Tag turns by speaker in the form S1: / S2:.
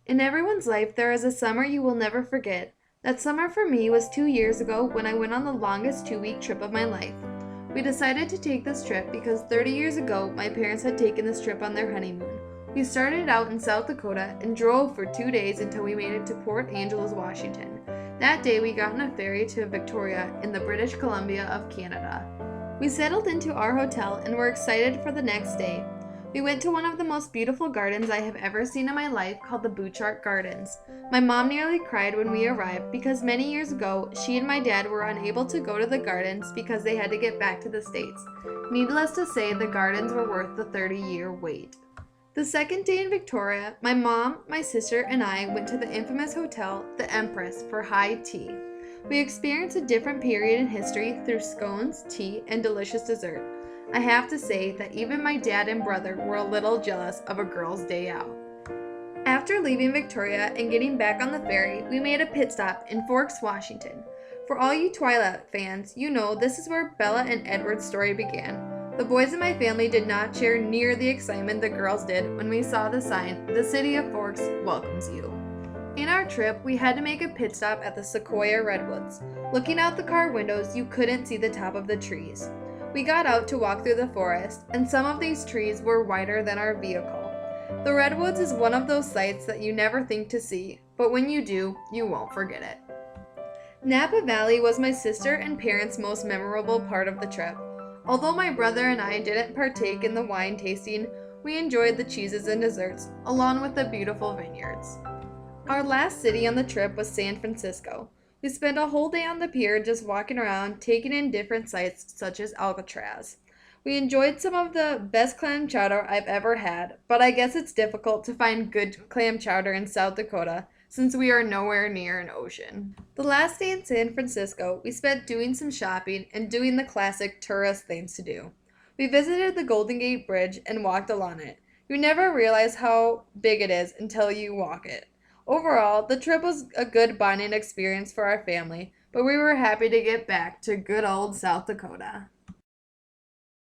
S1: In everyone's life, there is a summer you will never forget. That summer for me was 2 years ago when I went on the longest 2 week trip of my life. We decided to take this trip because 30 years ago, my parents had taken this trip on their honeymoon. We started out in South Dakota and drove for 2 days until we made it to Port Angeles, Washington. That day, we got on a ferry to Victoria in the British Columbia of Canada. We settled into our hotel and were excited for the next day. We went to one of the most beautiful gardens I have ever seen in my life called the Butchart Gardens. My mom nearly cried when we arrived because many years ago, she and my dad were unable to go to the gardens because they had to get back to the States. Needless to say, the gardens were worth the 30-year wait. The second day in Victoria, my mom, my sister, and I went to the infamous hotel, the Empress, for high tea. We experienced a different period in history through scones, tea, and delicious dessert. I have to say that even my dad and brother were a little jealous of a girl's day out. After leaving Victoria and getting back on the ferry, we made a pit stop in Forks, Washington. For all you Twilight fans, you know this is where Bella and Edward's story began. The boys in my family did not share near the excitement the girls did when we saw the sign, "The City of Forks welcomes you." In our trip, we had to make a pit stop at the Sequoia Redwoods. Looking out the car windows, you couldn't see the top of the trees. We got out to walk through the forest, and some of these trees were wider than our vehicle. The Redwoods is one of those sights that you never think to see, but when you do, you won't forget it. Napa Valley was my sister and parents' most memorable part of the trip. Although my brother and I didn't partake in the wine tasting, we enjoyed the cheeses and desserts, along with the beautiful vineyards. Our last city on the trip was San Francisco. We spent a whole day on the pier just walking around, taking in different sights such as Alcatraz. We enjoyed some of the best clam chowder I've ever had, but I guess it's difficult to find good clam chowder in South Dakota since we are nowhere near an ocean. The last day in San Francisco, we spent doing some shopping and doing the classic tourist things to do. We visited the Golden Gate Bridge and walked along it. You never realize how big it is until you walk it. Overall, the trip was a good bonding experience for our family, but we were happy to get back to good old South Dakota.